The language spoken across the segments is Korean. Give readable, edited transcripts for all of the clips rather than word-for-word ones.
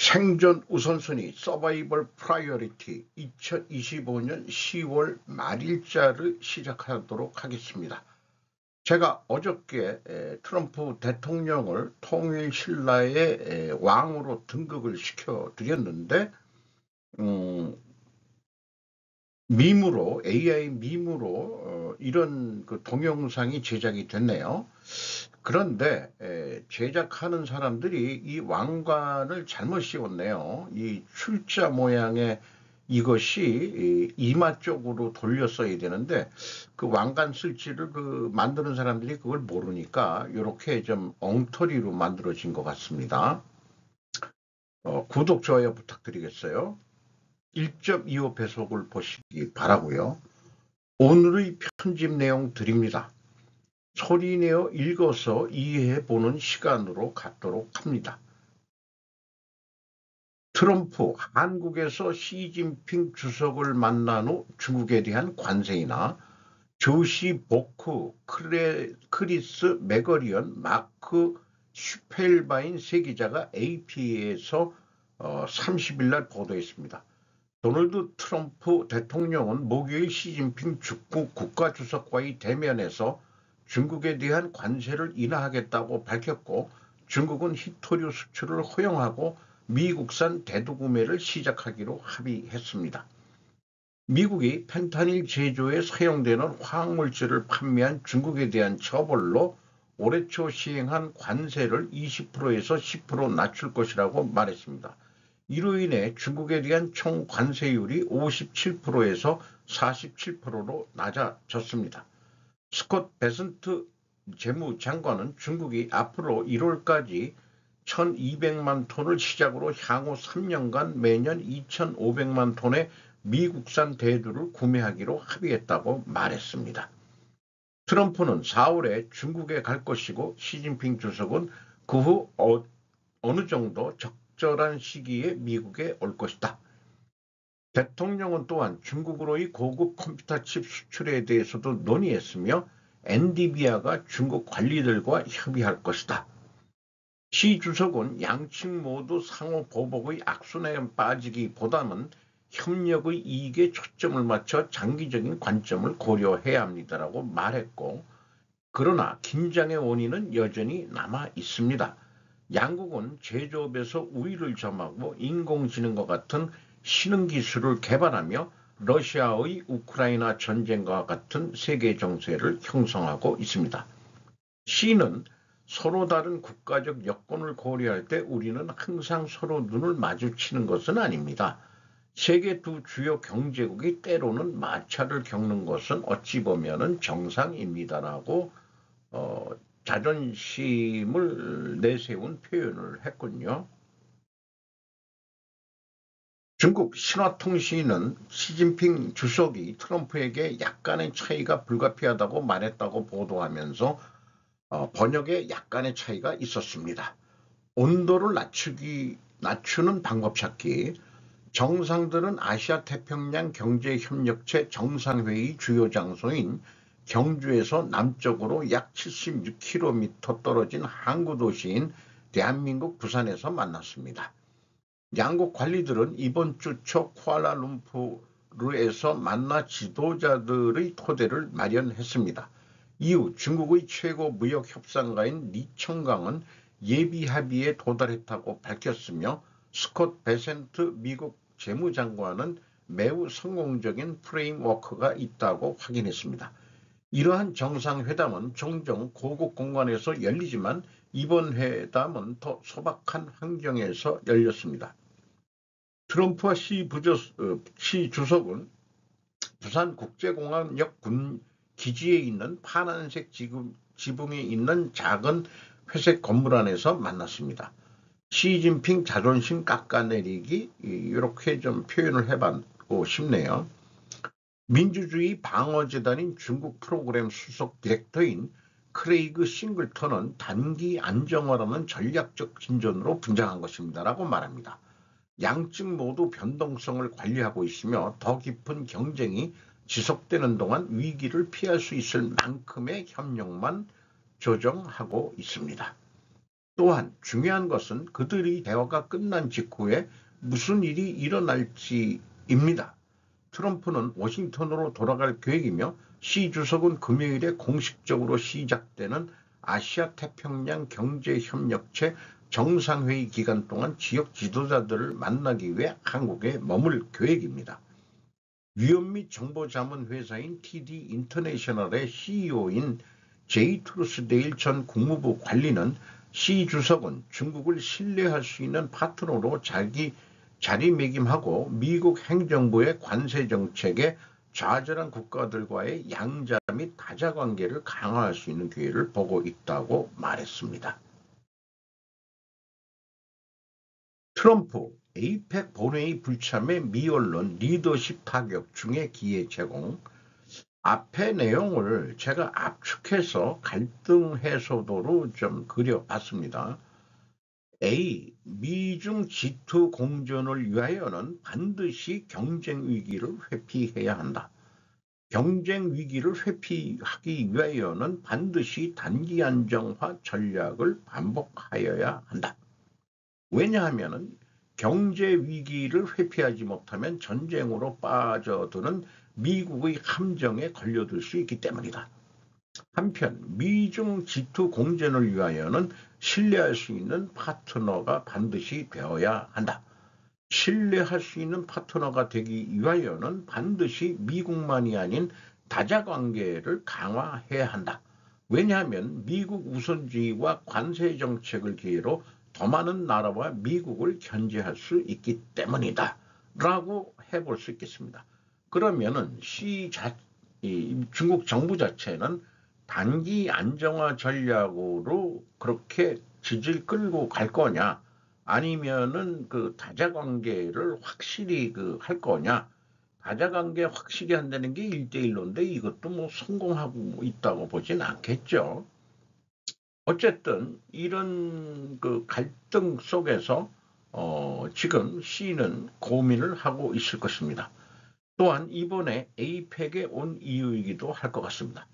생존 우선순위 서바이벌 프라이어리티 2025년 10월 말일자를 시작하도록 하겠습니다. 제가 어저께 트럼프 대통령을 통일 신라의 왕으로 등극을 시켜드렸는데 밈으로 AI 밈으로 이런 그 동영상이 제작이 됐네요. 그런데 제작하는 사람들이 이 왕관을 잘못 씌웠네요. 이 출자 모양의 이것이 이마 쪽으로 돌렸어야 되는데 그 왕관 쓸지를 그 만드는 사람들이 그걸 모르니까 이렇게 좀 엉터리로 만들어진 것 같습니다. 구독, 좋아요 부탁드리겠어요. 1.25 배속을 보시기 바라고요. 오늘의 편집 내용 드립니다. 소리내어 읽어서 이해해보는 시간으로 갖도록 합니다. 트럼프, 한국에서 시진핑 주석을 만난 후 중국에 대한 관세이나 조시 보크, 크리스 맥거리언, 마크 슈펠바인 세 기자가 AP에서 30일 날 보도했습니다. 도널드 트럼프 대통령은 목요일 시진핑 중국 국가주석과의 대면에서 중국에 대한 관세를 인하하겠다고 밝혔고 중국은 히토류 수출을 허용하고 미국산 대두구매를 시작하기로 합의했습니다. 미국이 펜타닐 제조에 사용되는 화학물질을 판매한 중국에 대한 처벌로 올해 초 시행한 관세를 20%에서 10% 낮출 것이라고 말했습니다. 이로 인해 중국에 대한 총 관세율이 57%에서 47%로 낮아졌습니다. 스콧 베센트 재무장관은 중국이 앞으로 1월까지 1200만 톤을 시작으로 향후 3년간 매년 2500만 톤의 미국산 대두를 구매하기로 합의했다고 말했습니다. 트럼프는 4월에 중국에 갈 것이고 시진핑 주석은 그 후 어느 정도 적절한 시기에 미국에 올 것이다. 대통령은 또한 중국으로의 고급 컴퓨터 칩 수출에 대해서도 논의했으며 엔비디아가 중국 관리들과 협의할 것이다. 시 주석은 양측 모두 상호 보복의 악순환에 빠지기보다는 협력의 이익에 초점을 맞춰 장기적인 관점을 고려해야 합니다라고 말했고, 그러나 긴장의 원인은 여전히 남아 있습니다. 양국은 제조업에서 우위를 점하고 인공지능과 같은 신흥 기술을 개발하며 러시아의 우크라이나 전쟁과 같은 세계 정세를 형성하고 있습니다. 시는 서로 다른 국가적 여건을 고려할 때 우리는 항상 서로 눈을 마주치는 것은 아닙니다. 세계 두 주요 경제국이 때로는 마찰을 겪는 것은 어찌 보면 정상입니다라고 자존심을 내세운 표현을 했군요. 중국 신화통신은 시진핑 주석이 트럼프에게 약간의 차이가 불가피하다고 말했다고 보도하면서 번역에 약간의 차이가 있었습니다. 온도를 낮추는 방법 찾기. 정상들은 아시아 태평양 경제협력체 정상회의 주요 장소인 경주에서 남쪽으로 약 76km 떨어진 항구 도시인 대한민국 부산에서 만났습니다. 양국 관리들은 이번 주 초 쿠알라룸푸르에서 만나 지도자들의 토대를 마련했습니다. 이후 중국의 최고 무역 협상가인 리청강은 예비 합의에 도달했다고 밝혔으며 스콧 베센트 미국 재무장관은 매우 성공적인 프레임워크가 있다고 확인했습니다. 이러한 정상회담은 종종 고국 공간에서 열리지만 이번 회담은 더 소박한 환경에서 열렸습니다. 트럼프와 시 주석은 부산국제공항역 기지에 있는 파란색 지붕이 있는 작은 회색 건물 안에서 만났습니다. 시진핑 자존심 깎아내리기 이렇게 좀 표현을 해봤고 싶네요. 민주주의 방어재단인 중국 프로그램 수석 디렉터인 크레이그 싱글턴은 단기 안정화라는 전략적 진전으로 분장한 것입니다라고 말합니다. 양측 모두 변동성을 관리하고 있으며 더 깊은 경쟁이 지속되는 동안 위기를 피할 수 있을 만큼의 협력만 조정하고 있습니다. 또한 중요한 것은 그들의 대화가 끝난 직후에 무슨 일이 일어날지입니다. 트럼프는 워싱턴으로 돌아갈 계획이며 시 주석은 금요일에 공식적으로 시작되는 아시아 태평양 경제협력체 정상회의 기간 동안 지역 지도자들을 만나기 위해 한국에 머물 계획입니다. 위험 및 정보자문 회사인 TD 인터내셔널의 CEO인 제이 트루스데일 전 국무부 관리는 시 주석은 중국을 신뢰할 수 있는 파트너로 자리매김하고 미국 행정부의 관세 정책에 좌절한 국가들과의 양자 및 다자 관계를 강화할 수 있는 기회를 보고 있다고 말했습니다. 트럼프 에이펙 본회의 불참에 미 언론 리더십 타격 중에 기회 제공. 앞의 내용을 제가 압축해서 갈등 해소도로 좀 그려봤습니다. A. 미중 G2 공존을 위하여는 반드시 경쟁 위기를 회피해야 한다. 경쟁 위기를 회피하기 위하여는 반드시 단기 안정화 전략을 반복하여야 한다. 왜냐하면 경제 위기를 회피하지 못하면 전쟁으로 빠져드는 미국의 함정에 걸려들 수 있기 때문이다. 한편 미중 G2 공존을 위하여는 신뢰할 수 있는 파트너가 반드시 되어야 한다. 신뢰할 수 있는 파트너가 되기 위하여는 반드시 미국만이 아닌 다자관계를 강화해야 한다. 왜냐하면 미국 우선주의와 관세 정책을 기회로 더 많은 나라와 미국을 견제할 수 있기 때문이다. 라고 해볼 수 있겠습니다. 그러면은 중국 정부 자체는 단기 안정화 전략으로 그렇게 질질 끌고 갈 거냐, 아니면은 그 다자관계를 확실히 할 거냐. 다자관계 확실히 한다는 게 1대1로인데 이것도 뭐 성공하고 있다고 보진 않겠죠. 어쨌든 이런 그 갈등 속에서 지금 시는 고민을 하고 있을 것입니다. 또한 이번에 에이펙에 온 이유이기도 할 것 같습니다.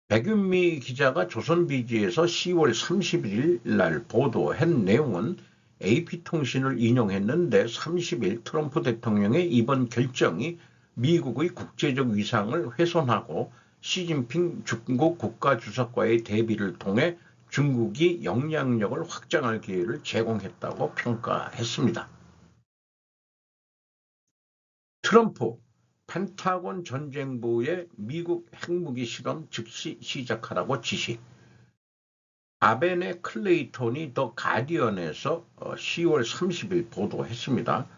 백윤미 기자가 조선비지에서 10월 31일 날 보도한 내용은 AP통신을 인용했는데 30일 트럼프 대통령의 이번 결정이 미국의 국제적 위상을 훼손하고 시진핑 중국 국가주석과의 대비를 통해 중국이 영향력을 확장할 기회를 제공했다고 평가했습니다. 트럼프 펜타곤 전쟁부의 미국 핵무기 실험 즉시 시작하라고 지시. 아벤의 클레이톤이 더 가디언에서 10월 30일 보도했습니다.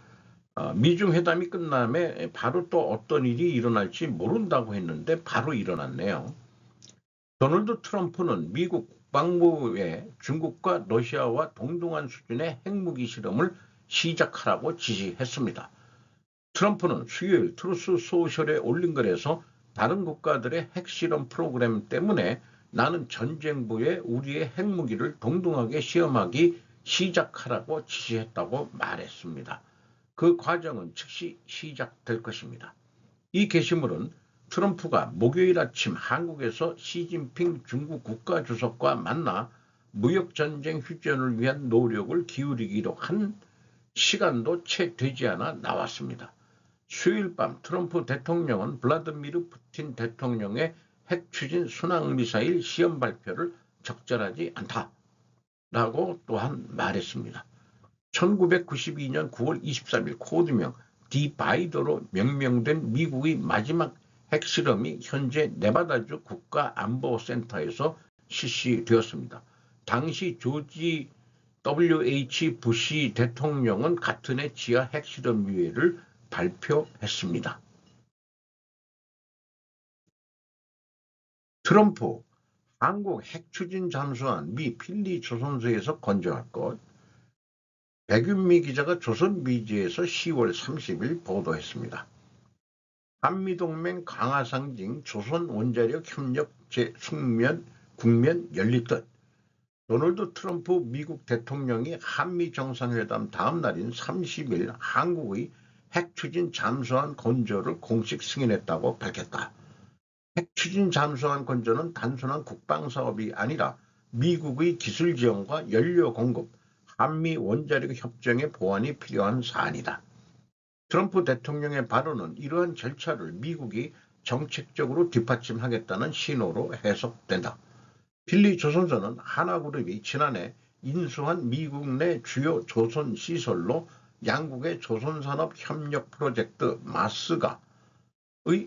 미중 회담이 끝남에 바로 또 어떤 일이 일어날지 모른다고 했는데 바로 일어났네요. 도널드 트럼프는 미국 국방부에 중국과 러시아와 동등한 수준의 핵무기 실험을 시작하라고 지시했습니다. 트럼프는 수요일 트루스 소셜에 올린 글에서 다른 국가들의 핵실험 프로그램 때문에 나는 전쟁부에 우리의 핵무기를 동등하게 시험하기 시작하라고 지시했다고 말했습니다. 그 과정은 즉시 시작될 것입니다. 이 게시물은 트럼프가 목요일 아침 한국에서 시진핑 중국 국가주석과 만나 무역전쟁 휴전을 위한 노력을 기울이기로 한 시간도 채 되지 않아 나왔습니다. 수요일 밤 트럼프 대통령은 블라디미르 푸틴 대통령의 핵추진 순항미사일 시험 발표를 적절하지 않다라고 또한 말했습니다. 1992년 9월 23일 코드명 디바이더로 명명된 미국의 마지막 핵실험이 현재 네바다주 국가안보센터에서 실시되었습니다. 당시 조지 WH 부시 대통령은 같은 해 지하 핵실험 유예를 발표했습니다. 트럼프 한국 핵추진 잠수함 미 필리 조선소에서 건조할 것. 백윤미 기자가 조선비지에서 10월 30일 보도했습니다. 한미동맹 강화 상징 조선 원자력 협력 국면 열릴 듯. 도널드 트럼프 미국 대통령이 한미 정상회담 다음 날인 30일 한국의 핵추진 잠수함 건조를 공식 승인했다고 밝혔다. 핵추진 잠수함 건조는 단순한 국방사업이 아니라 미국의 기술 지원과 연료 공급, 한미 원자력 협정의 보완이 필요한 사안이다. 트럼프 대통령의 발언은 이러한 절차를 미국이 정책적으로 뒷받침하겠다는 신호로 해석된다. 필리조선소는 하나그룹이 지난해 인수한 미국 내 주요 조선 시설로 양국의 조선산업 협력 프로젝트 마스가의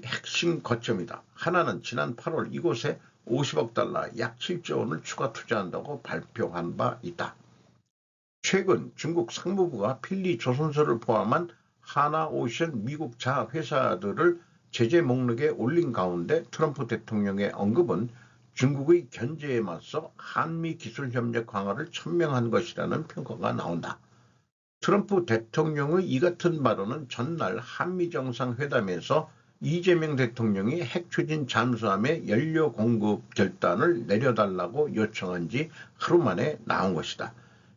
핵심 거점이다. 하나는 지난 8월 이곳에 50억 달러 약 7조 원을 추가 투자한다고 발표한 바 있다. 최근 중국 상무부가 필리조선소를 포함한 하나오션 미국 자회 회사들을 제재 목록에 올린 가운데 트럼프 대통령의 언급은 중국의 견제에 맞서 한미 기술협력 강화를 천명한 것이라는 평가가 나온다. 트럼프 대통령의 이 같은 발언은 전날 한미 정상회담에서 이재명 대통령이 핵 추진 잠수함의 연료 공급 결단을 내려달라고 요청한 지 하루 만에 나온 것이다.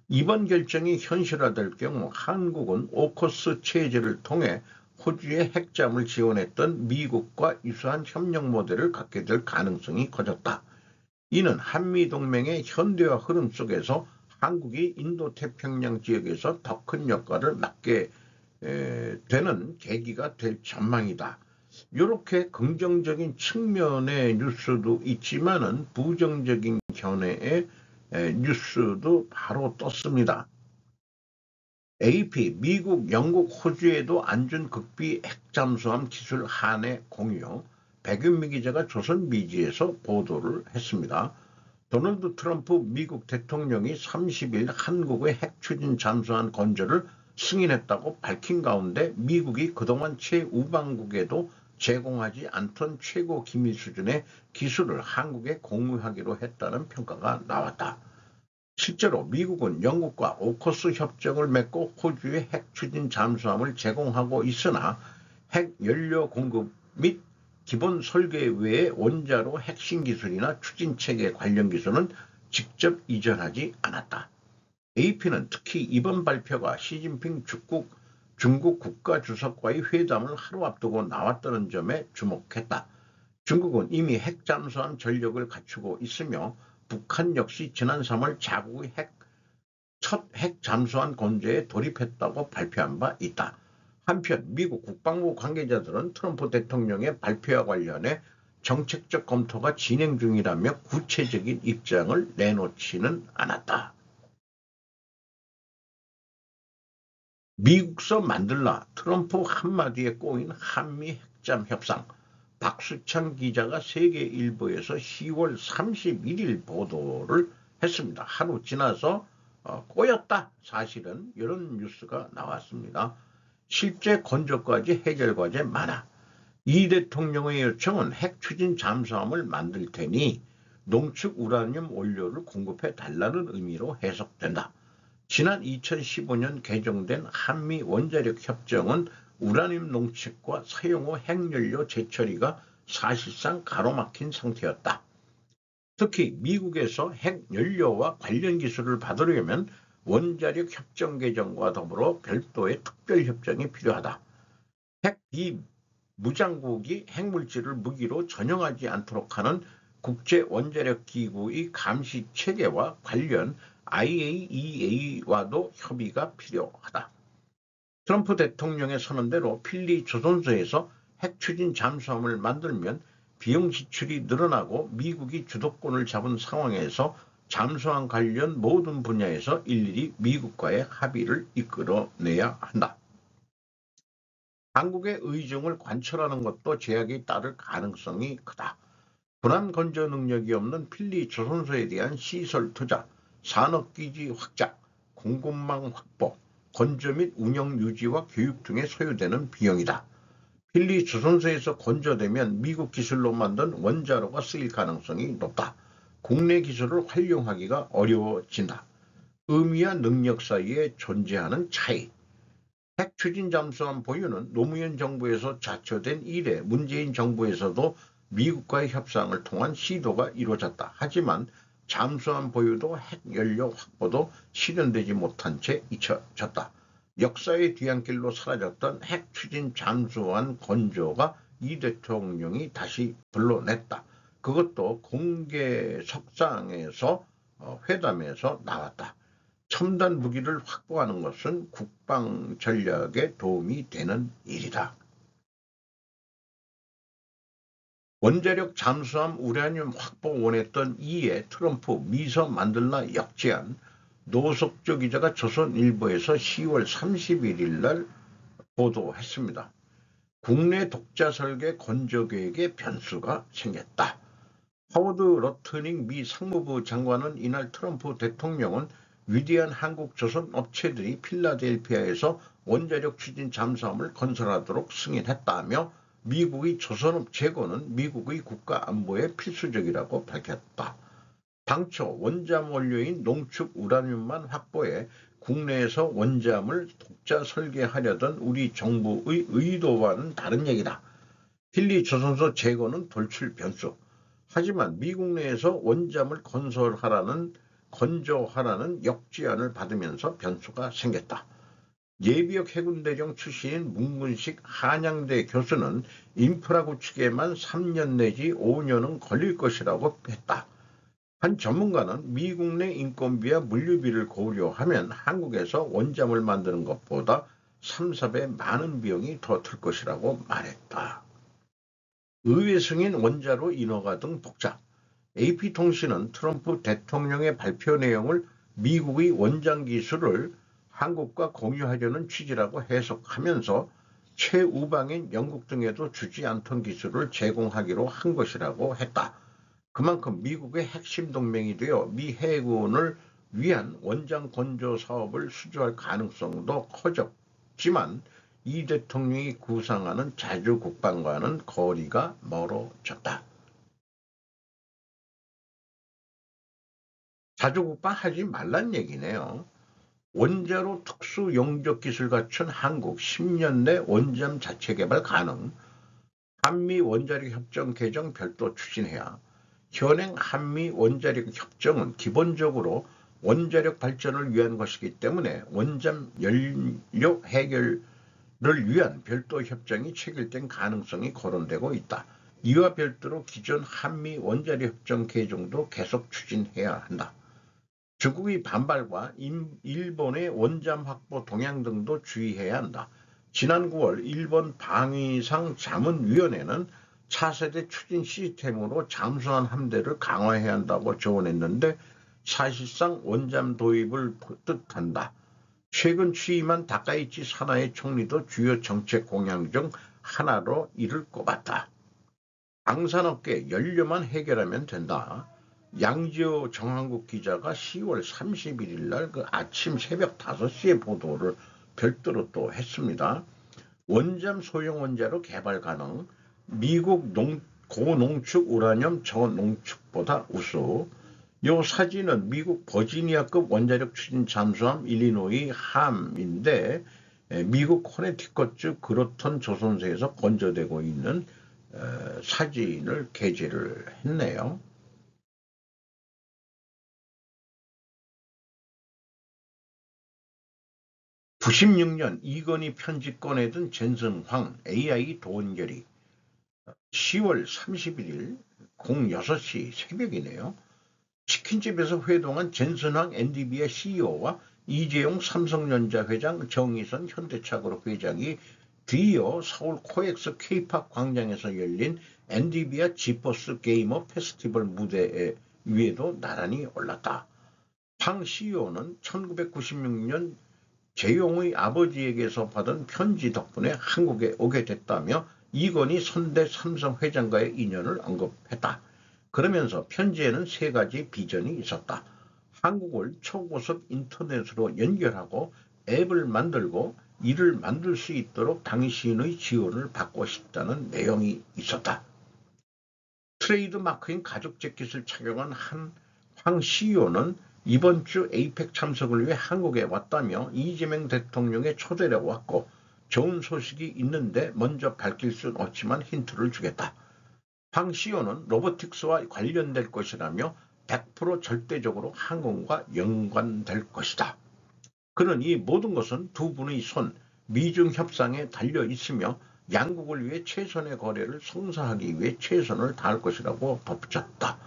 이번 결정이 현실화될 경우 한국은 오커스 체제를 통해 호주의 핵잠을 지원했던 미국과 유사한 협력 모델을 갖게 될 가능성이 커졌다. 이는 한미동맹의 현대화 흐름 속에서 한국이 인도태평양 지역에서 더 큰 역할을 맡게 되는 계기가 될 전망이다. 이렇게 긍정적인 측면의 뉴스도 있지만은 부정적인 견해의 뉴스도 바로 떴습니다. AP, 미국, 영국, 호주에도 안전극비 핵잠수함 기술 한해 공유, 백윤미 기자가 조선미디어에서 보도를 했습니다. 도널드 트럼프 미국 대통령이 30일 한국의 핵 추진 잠수함 건조를 승인했다고 밝힌 가운데 미국이 그동안 최우방국에도 제공하지 않던 최고 기밀 수준의 기술을 한국에 공유하기로 했다는 평가가 나왔다. 실제로 미국은 영국과 오커스 협정을 맺고 호주에 핵 추진 잠수함을 제공하고 있으나 핵 연료 공급 및 기본 설계 외에 원자로 핵심 기술이나 추진 체계 관련 기술은 직접 이전하지 않았다. AP는 특히 이번 발표가 시진핑 중국 국가주석과의 회담을 하루 앞두고 나왔다는 점에 주목했다. 중국은 이미 핵 잠수함 전력을 갖추고 있으며 북한 역시 지난 3월 자국의 첫 핵 잠수함 건조에 돌입했다고 발표한 바 있다. 한편 미국 국방부 관계자들은 트럼프 대통령의 발표와 관련해 정책적 검토가 진행 중이라며 구체적인 입장을 내놓지는 않았다. 미국서 만들라 트럼프 한마디에 꼬인 한미 핵잠 협상. 박수찬 기자가 세계일보에서 10월 31일 보도를 했습니다. 하루 지나서 꼬였다. 사실은 이런 뉴스가 나왔습니다. 실제 건조까지 해결 과제 많아. 이 대통령의 요청은 핵 추진 잠수함을 만들 테니 농축 우라늄 원료를 공급해 달라는 의미로 해석된다. 지난 2015년 개정된 한미 원자력 협정은 우라늄 농축과 사용 후 핵연료 재처리가 사실상 가로막힌 상태였다. 특히 미국에서 핵연료와 관련 기술을 받으려면 원자력 협정 개정과 더불어 별도의 특별협정이 필요하다. 핵 비무장국이 핵물질을 무기로 전용하지 않도록 하는 국제원자력기구의 감시체계와 관련 IAEA와도 협의가 필요하다. 트럼프 대통령의 선언대로 필리조선소에서 핵 추진 잠수함을 만들면 비용 지출이 늘어나고 미국이 주도권을 잡은 상황에서 잠수함 관련 모든 분야에서 일일이 미국과의 합의를 이끌어내야 한다. 한국의 의중을 관철하는 것도 제약이 따를 가능성이 크다. 군함 건조 능력이 없는 필리조선소에 대한 시설 투자, 산업기지 확장, 공급망 확보, 건조 및 운영 유지와 교육 등에 소요되는 비용이다. 필리조선소에서 건조되면 미국 기술로 만든 원자로가 쓰일 가능성이 높다. 국내 기술을 활용하기가 어려워진다. 의미와 능력 사이에 존재하는 차이. 핵 추진 잠수함 보유는 노무현 정부에서 자초된 이래 문재인 정부에서도 미국과의 협상을 통한 시도가 이루어졌다. 하지만 잠수함 보유도 핵연료 확보도 실현되지 못한 채 잊혀졌다. 역사의 뒤안길로 사라졌던 핵 추진 잠수함 건조가 이 대통령이 다시 불러냈다. 그것도 공개석상에서 회담에서 나왔다. 첨단 무기를 확보하는 것은 국방 전략에 도움이 되는 일이다. 원자력 잠수함 우라늄 확보 원했던 이에 트럼프 미서 만들라 역제안. 노석조 기자가 조선일보에서 10월 31일 날 보도했습니다. 국내 독자 설계 건조 계획에 변수가 생겼다. 하워드 러트닝 미 상무부 장관은 이날 트럼프 대통령은 위대한 한국 조선 업체들이 필라델피아에서 원자력 추진 잠수함을 건설하도록 승인했다며 미국의 조선업 재건은 미국의 국가 안보에 필수적이라고 밝혔다. 당초 원잠 원료인 농축 우라늄만 확보해 국내에서 원잠을 독자 설계하려던 우리 정부의 의도와는 다른 얘기다. 힐리 조선소 재건은 돌출 변수. 하지만 미국 내에서 원잠을 건조하라는 역제안을 받으면서 변수가 생겼다. 예비역 해군대령 출신인 문근식 한양대 교수는 인프라 구축에만 3년 내지 5년은 걸릴 것이라고 했다. 한 전문가는 미국 내 인건비와 물류비를 고려하면 한국에서 원잠을 만드는 것보다 3, 4배 많은 비용이 더 들 것이라고 말했다. 의회 승인 원자로 인허가 등 복잡. AP통신은 트럼프 대통령의 발표 내용을 미국의 원장 기술을 한국과 공유하려는 취지라고 해석하면서 최우방인 영국 등에도 주지 않던 기술을 제공하기로 한 것이라고 했다. 그만큼 미국의 핵심 동맹이 되어 미 해군을 위한 원장 건조 사업을 수주할 가능성도 커졌지만 이 대통령이 구상하는 자주 국방과는 거리가 멀어졌다. 자주 국방하지 말란 얘기네요. 원자로 특수 용접 기술 갖춘 한국 10년 내 원잠 자체 개발 가능. 한미 원자력 협정 개정 별도 추진해야. 현행 한미 원자력 협정은 기본적으로 원자력 발전을 위한 것이기 때문에 원잠 연료 해결을 위한 별도 협정이 체결된 가능성이 거론되고 있다. 이와 별도로 기존 한미 원자력 협정 개정도 계속 추진해야 한다. 중국의 반발과 일본의 원잠 확보 동향 등도 주의해야 한다. 지난 9월 일본 방위상 자문위원회는 차세대 추진 시스템으로 잠수함 함대를 강화해야 한다고 조언했는데 사실상 원잠 도입을 뜻한다. 최근 취임한 다카이치 사나이 총리도 주요 정책 공약 중 하나로 이를 꼽았다. 방산업계 연료만 해결하면 된다. 양지호 정한국 기자가 10월 31일 날 그 아침 새벽 5시에 보도를 별도로 또 했습니다. 원잠 소형 원자로 개발 가능. 미국 고농축 우라늄 저농축보다 우수. 이 사진은 미국 버지니아급 원자력 추진 잠수함 일리노이 함인데 미국 코네티컷주 그로턴 조선소에서 건조되고 있는 사진을 게재를 했네요. 96년 이건희 편지 꺼내든 젠슨황 AI 도원결이 10월 31일 06시 새벽이네요. 치킨집에서 회동한 젠슨황 엔디비아 CEO와 이재용 삼성전자 회장, 정의선 현대차그룹 회장이 뒤이어 서울 코엑스 K팝 광장에서 열린 엔디비아 지포스 게이머 페스티벌 무대 위에도 나란히 올랐다. 황 CEO는 1996년 재용의 아버지에게서 받은 편지 덕분에 한국에 오게 됐다며 이건희 선대 삼성 회장과의 인연을 언급했다. 그러면서 편지에는 3가지 비전이 있었다. 한국을 초고속 인터넷으로 연결하고 앱을 만들고 이를 만들 수 있도록 당신의 지원을 받고 싶다는 내용이 있었다. 트레이드 마크인 가죽 재킷을 착용한 황 CEO는 이번 주 에이펙 참석을 위해 한국에 왔다며 이재명 대통령의 초대를 왔고 좋은 소식이 있는데 먼저 밝힐 수는 없지만 힌트를 주겠다. 황 CEO는 로보틱스와 관련될 것이라며 100% 절대적으로 항공과 연관될 것이다. 그는 이 모든 것은 두 분의 손, 미중 협상에 달려 있으며 양국을 위해 최선의 거래를 성사하기 위해 최선을 다할 것이라고 덧붙였다.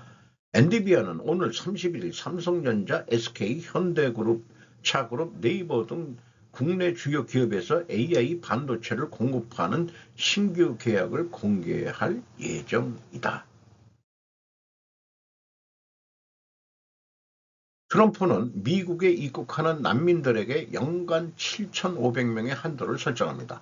엔비디아는 오늘 31일 삼성전자, SK, 현대그룹, 차그룹, 네이버 등 국내 주요 기업에서 AI 반도체를 공급하는 신규 계약을 공개할 예정이다. 트럼프는 미국에 입국하는 난민들에게 연간 7,500명의 한도를 설정합니다.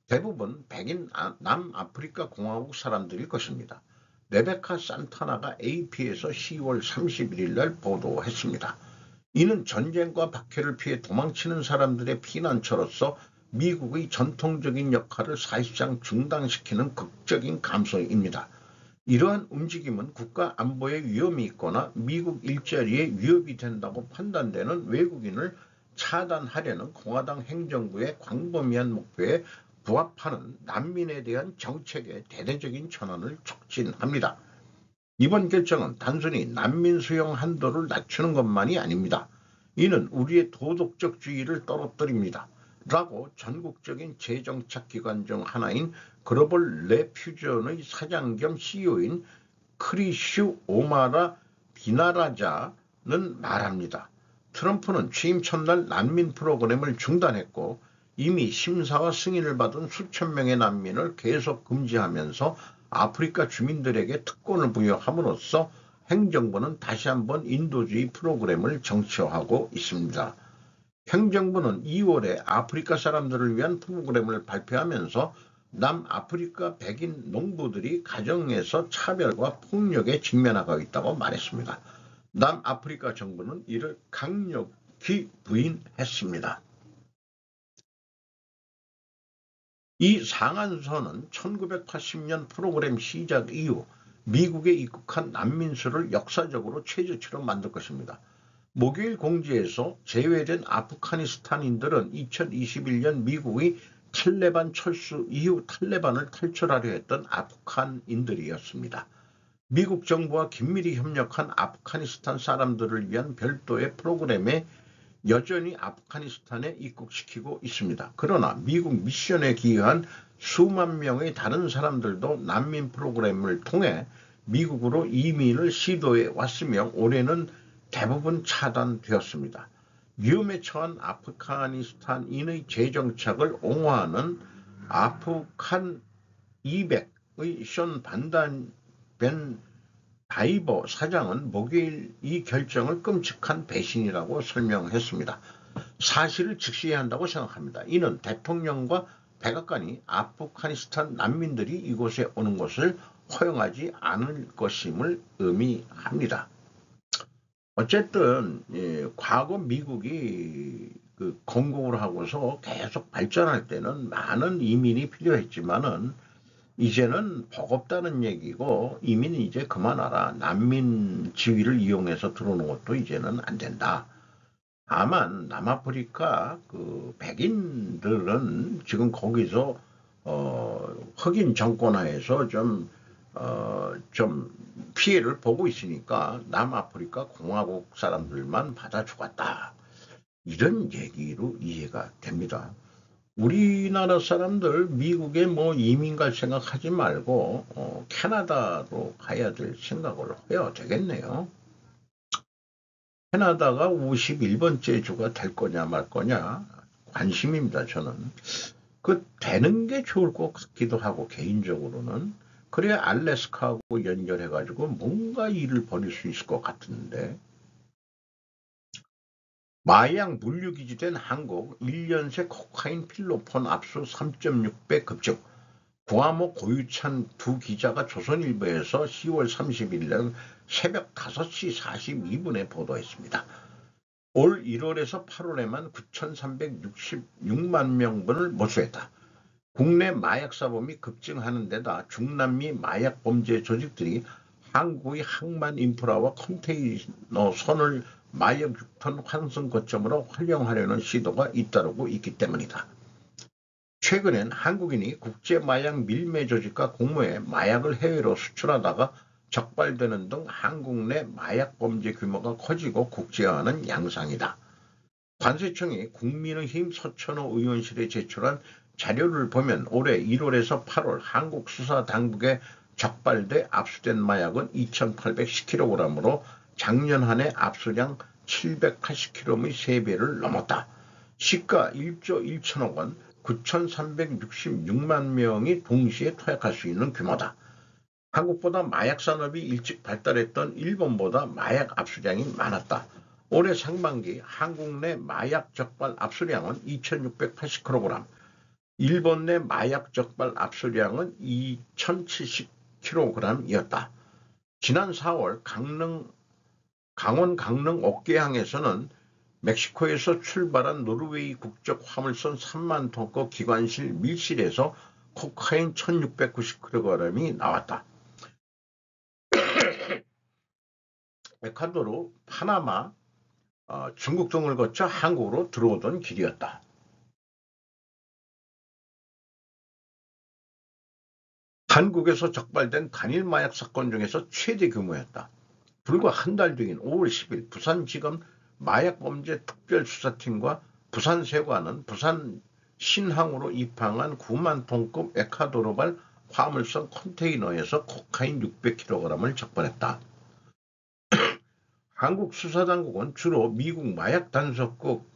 대부분 백인 남아프리카 공화국 사람들일 것입니다. 레베카 산타나가 AP에서 10월 31일 날 보도했습니다. 이는 전쟁과 박해를 피해 도망치는 사람들의 피난처로서 미국의 전통적인 역할을 사실상 중단시키는 극적인 감소입니다. 이러한 움직임은 국가 안보에 위험이 있거나 미국 일자리에 위협이 된다고 판단되는 외국인을 차단하려는 공화당 행정부의 광범위한 목표에 부합하는 난민에 대한 정책의 대대적인 전환을 촉진합니다. 이번 결정은 단순히 난민 수용 한도를 낮추는 것만이 아닙니다. 이는 우리의 도덕적 주의를 떨어뜨립니다. 라고 전국적인 재정착기관 중 하나인 글로벌 레퓨전의 사장 겸 CEO인 크리슈 오마라 비나라자는 말합니다. 트럼프는 취임 첫날 난민 프로그램을 중단했고 이미 심사와 승인을 받은 수천 명의 난민을 계속 금지하면서 아프리카 주민들에게 특권을 부여함으로써 행정부는 다시 한번 인도주의 프로그램을 정치화하고 있습니다. 행정부는 2월에 아프리카 사람들을 위한 프로그램을 발표하면서 남아프리카 백인 농부들이 가정에서 차별과 폭력에 직면하고 있다고 말했습니다. 남아프리카 정부는 이를 강력히 부인했습니다. 이 상한선은 1980년 프로그램 시작 이후 미국에 입국한 난민 수를 역사적으로 최저치로 만들 것입니다. 목요일 공지에서 제외된 아프가니스탄인들은 2021년 미국의 탈레반 철수 이후 탈레반을 탈출하려 했던 아프간인들이었습니다. 미국 정부와 긴밀히 협력한 아프가니스탄 사람들을 위한 별도의 프로그램에 여전히 아프가니스탄에 입국시키고 있습니다. 그러나 미국 미션에 기여한 수만 명의 다른 사람들도 난민 프로그램을 통해 미국으로 이민을 시도해 왔으며 올해는 대부분 차단되었습니다. 위험에 처한 아프가니스탄인의 재정착을 옹호하는 아프간 200의 션 반단 벤 다이버 사장은 목요일 이 결정을 끔찍한 배신이라고 설명했습니다. 사실을 직시해야 한다고 생각합니다. 이는 대통령과 백악관이 아프가니스탄 난민들이 이곳에 오는 것을 허용하지 않을 것임을 의미합니다. 어쨌든 과거 미국이 건국을 하고서 계속 발전할 때는 많은 이민이 필요했지만은 이제는 버겁다는 얘기고 이민 이제 그만하라. 난민 지위를 이용해서 들어오는 것도 이제는 안 된다. 다만 남아프리카 백인들은 지금 거기서 흑인 정권하에서 좀 피해를 보고 있으니까 남아프리카 공화국 사람들만 받아 죽었다. 이런 얘기로 이해가 됩니다. 우리나라 사람들 미국에 이민 갈 생각하지 말고 캐나다로 가야 될 생각을 해야 되겠네요. 캐나다가 51번째 주가 될 거냐 말 거냐 관심입니다. 저는 되는 게 좋을 것 같기도 하고 개인적으로는 그래야 알래스카하고 연결해가지고 뭔가 일을 벌일 수 있을 것 같은데 마약 물류기지된 한국 1년 새 코카인 필로폰 압수 3.6배 급증. 구하모 고유찬 두 기자가 조선일보에서 10월 30일 날 새벽 5시 42분에 보도했습니다. 올 1월에서 8월에만 9,366만 명분을 몰수했다. 국내 마약 사범이 급증하는 데다 중남미 마약 범죄 조직들이 한국의 항만 인프라와 컨테이너 선을 마약 6톤 환승 거점으로 활용하려는 시도가 잇따르고 있기 때문이다. 최근엔 한국인이 국제마약 밀매 조직과 공모해 마약을 해외로 수출하다가 적발되는 등 한국 내 마약 범죄 규모가 커지고 국제화하는 양상이다. 관세청이 국민의힘 서천호 의원실에 제출한 자료를 보면 올해 1월에서 8월 한국 수사당국의 적발돼 압수된 마약은 2,810kg으로 작년 한 해 압수량 780kg의 3배를 넘었다. 시가 1조 1천억 원, 9,366만 명이 동시에 투약할 수 있는 규모다. 한국보다 마약 산업이 일찍 발달했던 일본보다 마약 압수량이 많았다. 올해 상반기 한국 내 마약 적발 압수량은 2,680kg, 일본 내 마약 적발 압수량은 2,070kg이었다. 지난 4월 강원 강릉 옥계항에서는 멕시코에서 출발한 노르웨이 국적 화물선 3만 톤급 기관실 밀실에서 코카인 1,690kg이 나왔다. 에콰도르, 파나마, 중국 등을 거쳐 한국으로 들어오던 길이었다. 한국에서 적발된 단일 마약 사건 중에서 최대 규모였다. 불과 한 달 뒤인 5월 10일 부산지검 마약범죄특별수사팀과 부산세관은 부산 신항으로 입항한 9만 톤급 에콰도르발 화물선 컨테이너에서 코카인 600kg을 적발했다. 한국 수사당국은 주로 미국 마약 단속국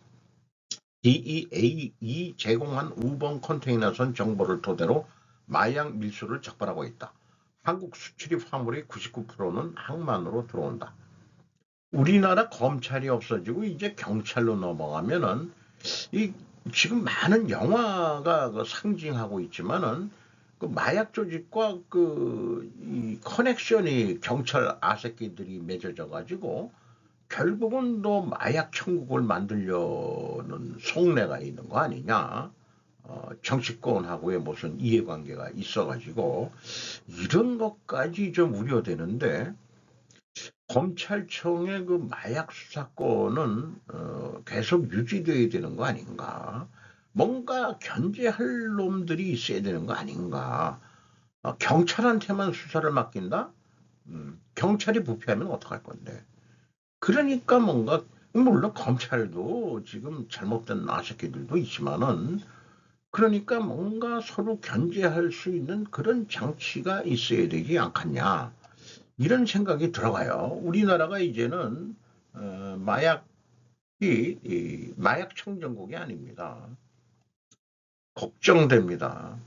DEA이 제공한 우번 컨테이너선 정보를 토대로 마약 밀수를 적발하고 있다. 한국 수출입 화물의 99%는 항만으로 들어온다. 우리나라 검찰이 없어지고 이제 경찰로 넘어가면은 지금 많은 영화가 상징하고 있지만은 그 마약 조직과 이 커넥션이 경찰 아새끼들이 맺어져 가지고 결국은 또 마약 천국을 만들려는 속내가 있는 거 아니냐. 정치권하고의 무슨 이해관계가 있어가지고 이런 것까지 좀 우려되는데, 검찰청의 그 마약 수사권은 계속 유지돼야 되는 거 아닌가? 뭔가 견제할 놈들이 있어야 되는 거 아닌가? 경찰한테만 수사를 맡긴다? 경찰이 부패하면 어떡할 건데? 그러니까 뭔가, 물론 검찰도 지금 잘못된 아새끼들도 있지만은, 그러니까 뭔가 서로 견제할 수 있는 그런 장치가 있어야 되지 않겠냐, 이런 생각이 들어가요. 우리나라가 이제는 마약 청정국이 아닙니다. 걱정됩니다.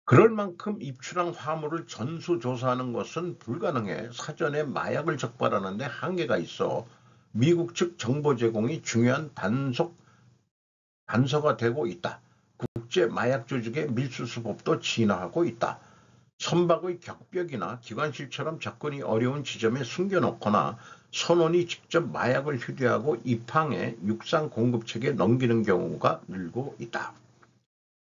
그럴 만큼 입출한 화물을 전수조사하는 것은 불가능해. 사전에 마약을 적발하는데 한계가 있어 미국 측 정보 제공이 중요한 단서가 되고 있다. 국제 마약 조직의 밀수수법도 진화하고 있다. 선박의 격벽이나 기관실처럼 접근이 어려운 지점에 숨겨놓거나 선원이 직접 마약을 휴대하고 입항해 육상 공급책에 넘기는 경우가 늘고 있다.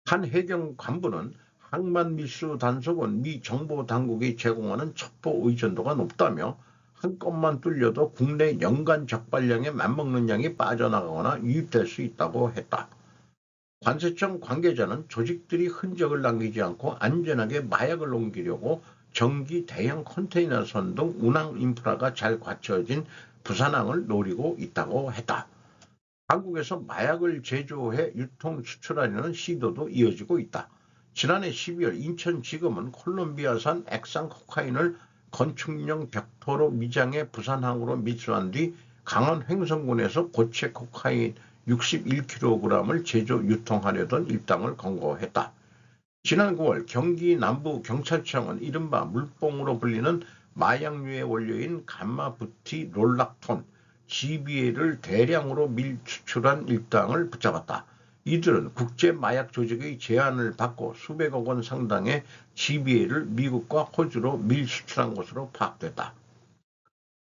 한 해경 관부는 항만 밀수 단속은 미 정보 당국이 제공하는 첩보 의존도가 높다며 한 건만 뚫려도 국내 연간 적발량에 맞먹는 양이 빠져나가거나 유입될 수 있다고 했다. 관세청 관계자는 조직들이 흔적을 남기지 않고 안전하게 마약을 옮기려고 정기 대형 컨테이너선 등 운항 인프라가 잘 갖춰진 부산항을 노리고 있다고 했다. 한국에서 마약을 제조해 유통 수출하려는 시도도 이어지고 있다. 지난해 12월 인천지검은 콜롬비아산 액상 코카인을 건축용 벽토로 미장해 부산항으로 밀수한 뒤 강원 횡성군에서 고체 코카인 61kg을 제조 유통하려던 일당을 검거했다. 지난 9월 경기 남부경찰청은 이른바 물뽕으로 불리는 마약류의 원료인 감마부티 롤락톤, GBA를 대량으로 밀수출한 일당을 붙잡았다. 이들은 국제마약 조직의 제안을 받고 수백억 원 상당의 GBA를 미국과 호주로 밀수출한 것으로 파악됐다.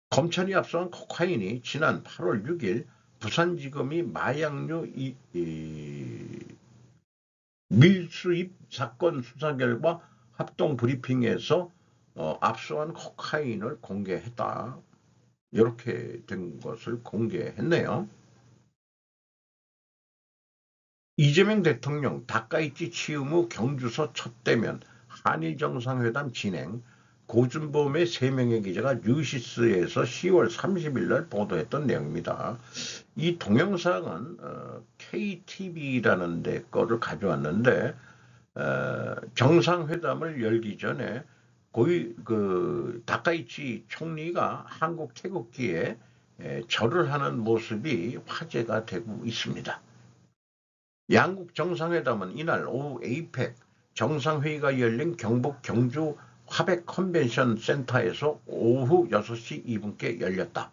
검찰이 압수한 코카인이 지난 8월 6일 부산지검이 마약류 밀수입 사건 수사 결과 합동 브리핑에서 압수한 코카인을 공개했다. 이렇게 된 것을 공개했네요. 이재명 대통령 다카이치 치움 후 경주서 첫 대면, 한일 정상회담 진행, 고준범의 3명의 기자가 뉴시스에서 10월 30일 날 보도했던 내용입니다. 이 동영상은 KTV라는 데 거를 가져왔는데 정상회담을 열기 전에 다카이치 총리가 한국 태극기에 절을 하는 모습이 화제가 되고 있습니다. 양국 정상회담은 이날 오후 에이펙 정상회의가 열린 경북 경주 화백 컨벤션 센터에서 오후 6시 2분께 열렸다.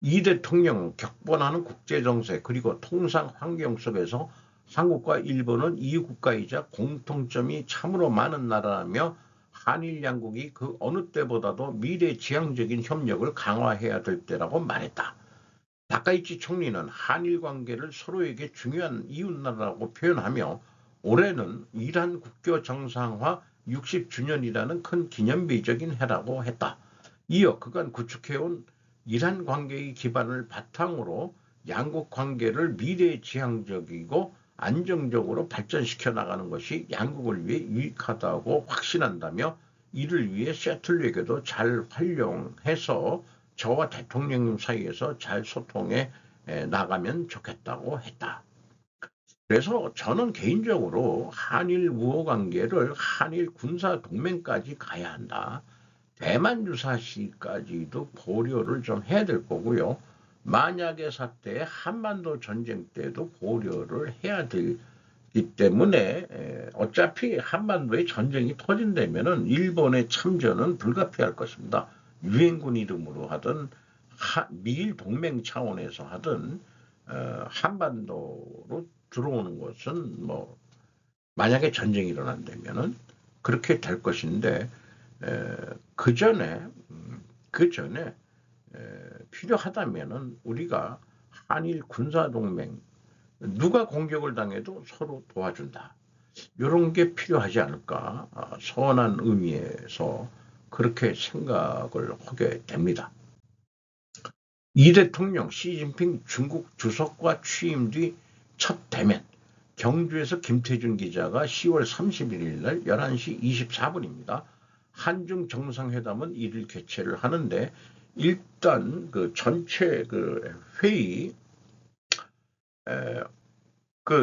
이 대통령은 격변하는 국제정세 그리고 통상 환경 속에서 한국과 일본은 이웃국가이자 공통점이 참으로 많은 나라라며 한일 양국이 그 어느 때보다도 미래지향적인 협력을 강화해야 될 때라고 말했다. 다카이치 총리는 한일 관계를 서로에게 중요한 이웃나라라고 표현하며 올해는 이란 국교 정상화 60주년이라는 큰 기념비적인 해라고 했다. 이어 그간 구축해온 이란 관계의 기반을 바탕으로 양국 관계를 미래지향적이고 안정적으로 발전시켜 나가는 것이 양국을 위해 유익하다고 확신한다며 이를 위해 셔틀외교도 잘 활용해서 저와 대통령님 사이에서 잘 소통해 나가면 좋겠다고 했다. 그래서 저는 개인적으로 한일 우호 관계를 한일 군사 동맹까지 가야 한다. 대만 유사시까지도 고려를 좀 해야 될 거고요. 만약의 사태에 한반도 전쟁 때도 고려를 해야 되기 때문에 어차피 한반도에 전쟁이 터진다면은 일본의 참전은 불가피할 것입니다. 유엔군 이름으로 하든 미일 동맹 차원에서 하든 한반도로 들어오는 것은 뭐 만약에 전쟁이 일어난다면은 그렇게 될 것인데 그 전에 필요하다면은 우리가 한일 군사동맹 누가 공격을 당해도 서로 도와준다. 이런 게 필요하지 않을까 선한 의미에서 그렇게 생각을 하게 됩니다. 이 대통령 시진핑 중국 주석과 취임 뒤 첫 대면 경주에서 김태준 기자가 10월 31일 날 11시 24분입니다. 한중 정상회담은 이를 개최를 하는데 일단 그 전체 그 회의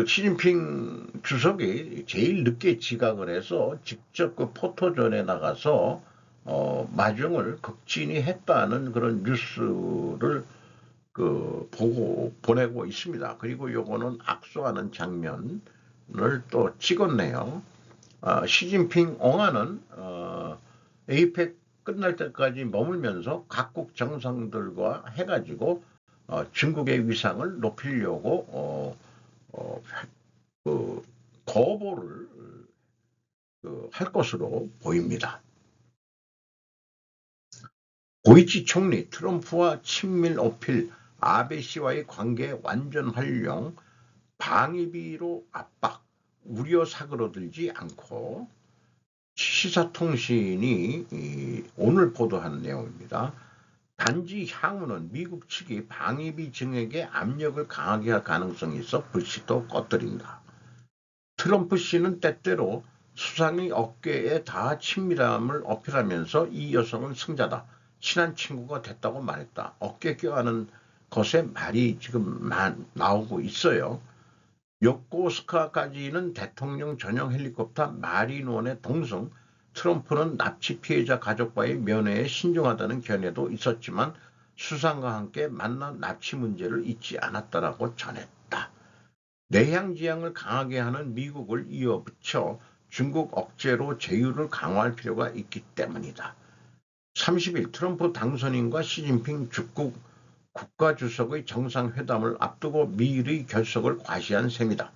시진핑 주석이 제일 늦게 지각을 해서 직접 그 포토존에 나가서 마중을 극진히 했다는 그런 뉴스를 보내고 있습니다. 그리고 요거는 악수하는 장면을 또 찍었네요. 시진핑 엉아는 에이펙 끝날 때까지 머물면서 각국 정상들과 해가지고 중국의 위상을 높이려고 거부를 할 것으로 보입니다. 고이치 총리 트럼프와 친밀 어필 아베 씨와의 관계 완전 활용 방위비로 압박 우려 사그러들지 않고 시사통신이 오늘 보도한 내용입니다. 단지 향후는 미국 측이 방위비 증액에 압력을 강하게 할 가능성이 있어 불씨도 꺼뜨린다. 트럼프 씨는 때때로 수상의 어깨에 다 친밀함을 어필하면서 이 여성은 승자다. 친한 친구가 됐다고 말했다. 어깨 껴안은 것에 말이 지금 나오고 있어요. 요코스카까지는 대통령 전용 헬리콥터 마린원의 동승, 트럼프는 납치 피해자 가족과의 면회에 신중하다는 견해도 있었지만 수상과 함께 만난 납치 문제를 잊지 않았다라고 전했다. 내향지향을 강하게 하는 미국을 이어붙여 중국 억제로 제휴를 강화할 필요가 있기 때문이다. 30일 트럼프 당선인과 시진핑 중국 국가주석의 정상회담을 앞두고 미일의 결석을 과시한 셈이다.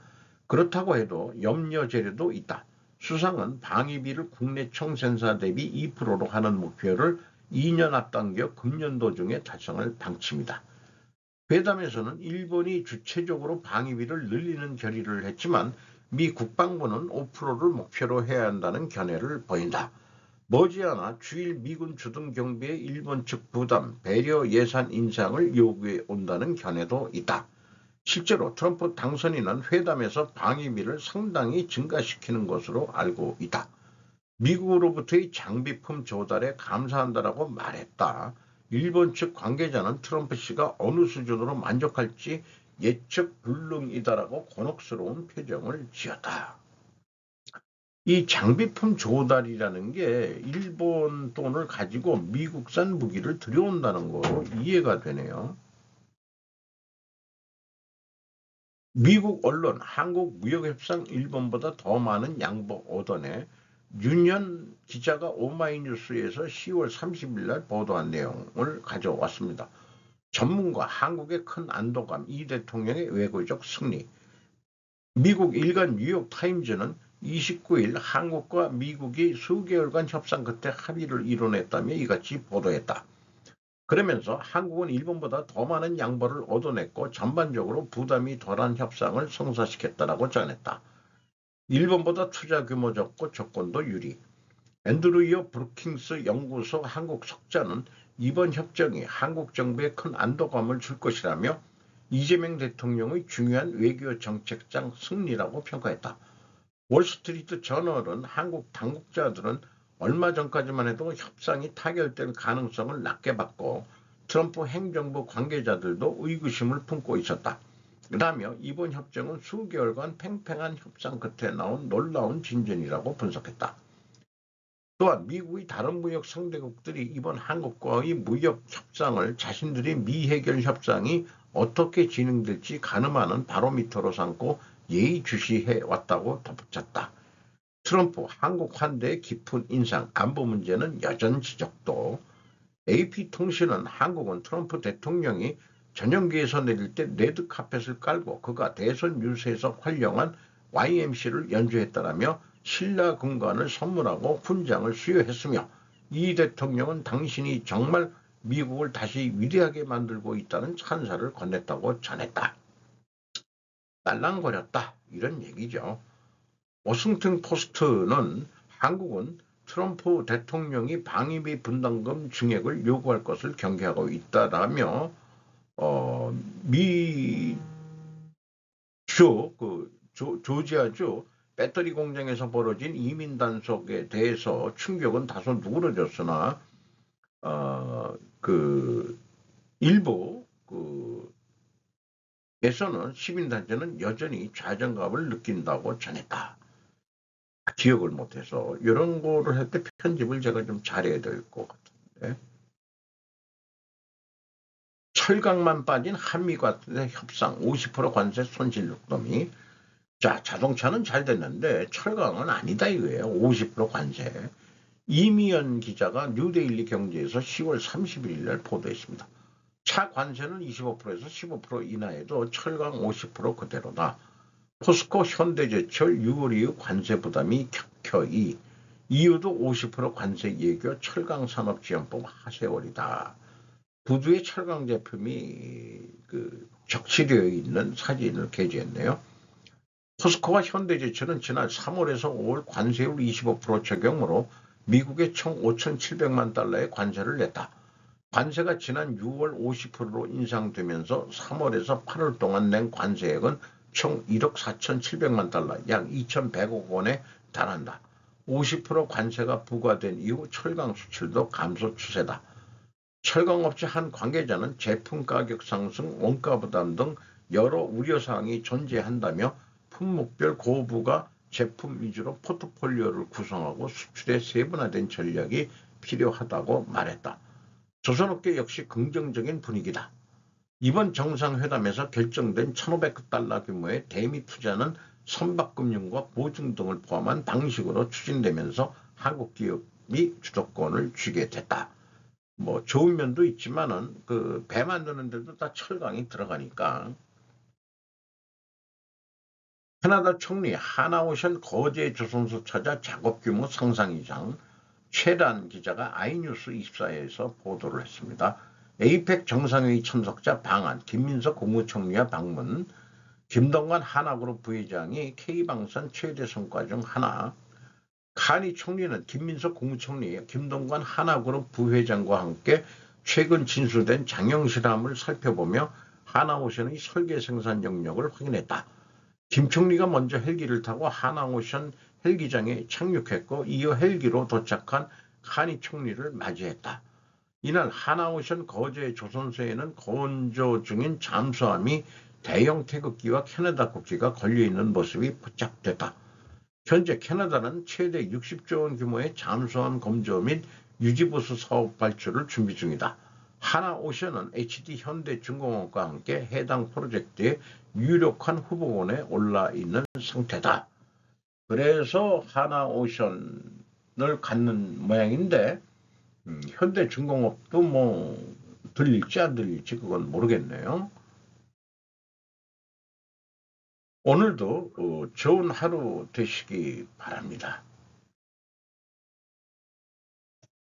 그렇다고 해도 염려 재료도 있다. 수상은 방위비를 국내 총생산 대비 2%로 하는 목표를 2년 앞당겨 금년도 중에 달성할 방침이다. 회담에서는 일본이 주체적으로 방위비를 늘리는 결의를 했지만 미 국방부는 5%를 목표로 해야 한다는 견해를 보인다. 머지않아 주일 미군 주둔 경비에 일본 측 부담, 배려 예산 인상을 요구해 온다는 견해도 있다. 실제로 트럼프 당선인은 회담에서 방위비를 상당히 증가시키는 것으로 알고 있다. 미국으로부터의 장비품 조달에 감사한다라고 말했다. 일본 측 관계자는 트럼프 씨가 어느 수준으로 만족할지 예측 불능이다라고 곤혹스러운 표정을 지었다. 이 장비품 조달이라는 게 일본 돈을 가지고 미국산 무기를 들여온다는 거로 이해가 되네요. 미국 언론 한국무역협상 일본보다 더 많은 양복 얻어내 윤현 기자가 오마이뉴스에서 10월 30일 날 보도한 내용을 가져왔습니다. 전문가 한국의 큰 안도감 이 대통령의 외교적 승리. 미국 일간 뉴욕타임즈는 29일 한국과 미국이 수개월간 협상 끝에 합의를 이뤄냈다며 이같이 보도했다. 그러면서 한국은 일본보다 더 많은 양보를 얻어냈고 전반적으로 부담이 덜한 협상을 성사시켰다라고 전했다. 일본보다 투자 규모 적고 조건도 유리. 앤드루이어 브루킹스 연구소 한국 석자는 이번 협정이 한국 정부에 큰 안도감을 줄 것이라며 이재명 대통령의 중요한 외교 정책상 승리라고 평가했다. 월스트리트 저널은 한국 당국자들은 얼마 전까지만 해도 협상이 타결될 가능성을 낮게 봤고 트럼프 행정부 관계자들도 의구심을 품고 있었다. 라며 이번 협정은 수개월간 팽팽한 협상 끝에 나온 놀라운 진전이라고 분석했다. 또한 미국의 다른 무역 상대국들이 이번 한국과의 무역 협상을 자신들의 미해결 협상이 어떻게 진행될지 가늠하는 바로미터로 삼고 예의주시해 왔다고 덧붙였다. 트럼프 한국 환대의 깊은 인상, 안보 문제는 여전 지적도. AP통신은 한국은 트럼프 대통령이 전용기에서 내릴 때 레드카펫을 깔고 그가 대선 유세에서 활용한 YMC를 연주했다라며 신라 군관을 선물하고 훈장을 수여했으며 이 대통령은 당신이 정말 미국을 다시 위대하게 만들고 있다는 찬사를 건넸다고 전했다. 딸랑거렸다 이런 얘기죠. 워싱턴 포스트는 한국은 트럼프 대통령이 방위비 분담금 증액을 요구할 것을 경계하고 있다라며 조지아주 배터리 공장에서 벌어진 이민 단속에 대해서 충격은 다소 누그러졌으나 일부 에서는 시민단체는 여전히 좌정감을 느낀다고 전했다. 기억을 못해서 이런 거를 할 때 편집을 제가 좀 잘해야 될 것 같은데. 철강만 빠진 한미 관세 협상 50% 관세 손실 욕심이. 자, 자동차는 잘 됐는데 철강은 아니다 이거예요. 50% 관세. 이미연 기자가 뉴데일리 경제에서 10월 31일 날 보도했습니다. 차 관세는 25%에서 15% 인하에도 철강 50% 그대로다. 포스코 현대제철 6월 이후 관세 부담이 격혀이. 이유도 50% 관세 예교 철강산업지원법 하세월이다. 부두의 철강 제품이 적치되어 있는 사진을 게재했네요. 포스코와 현대제철은 지난 3월에서 5월 관세율 25% 적용으로 미국에 총 5,700만 달러의 관세를 냈다. 관세가 지난 6월 50%로 인상되면서 3월에서 8월 동안 낸 관세액은 총 1억 4,700만 달러, 약 2,100억 원에 달한다. 50% 관세가 부과된 이후 철강 수출도 감소 추세다. 철강업체 한 관계자는 제품 가격 상승, 원가 부담 등 여러 우려사항이 존재한다며 품목별 고부가 제품 위주로 포트폴리오를 구성하고 수출의 세분화된 전략이 필요하다고 말했다. 조선업계 역시 긍정적인 분위기다. 이번 정상회담에서 결정된 1,500달러 규모의 대미 투자는 선박금융과 보증 등을 포함한 방식으로 추진되면서 한국 기업이 주도권을 쥐게 됐다. 뭐 좋은 면도 있지만은 배 만드는 데도 다 철강이 들어가니까. 캐나다 총리 하나오션 거제 조선소 찾아 작업 규모 상상 이상. 최란 기자가 아이뉴스 24에서 보도를 했습니다. 에이펙 정상회의 참석자 방한, 김민석 국무총리와 방문, 김동관 하나그룹 부회장이 K방산 최대 성과 중 하나. 카니 총리는 김민석 국무총리, 김동관 하나그룹 부회장과 함께 최근 진술된 장영실함을 살펴보며 하나오션의 설계 생산 영역을 확인했다. 김 총리가 먼저 헬기를 타고 하나오션 헬기장에 착륙했고 이어 헬기로 도착한 카니 총리를 맞이했다. 이날 하나오션 거제 조선소에는 건조 중인 잠수함이 대형 태극기와 캐나다 국기가 걸려있는 모습이 포착됐다. 현재 캐나다는 최대 60조 원 규모의 잠수함 검조 및 유지보수 사업 발주를 준비 중이다. 하나오션은 HD 현대중공업과 함께 해당 프로젝트의 유력한 후보군에 올라 있는 상태다. 그래서 하나오션을 갖는 모양인데 현대중공업도 뭐 들릴지 안 들릴지 그건 모르겠네요. 오늘도 좋은 하루 되시기 바랍니다.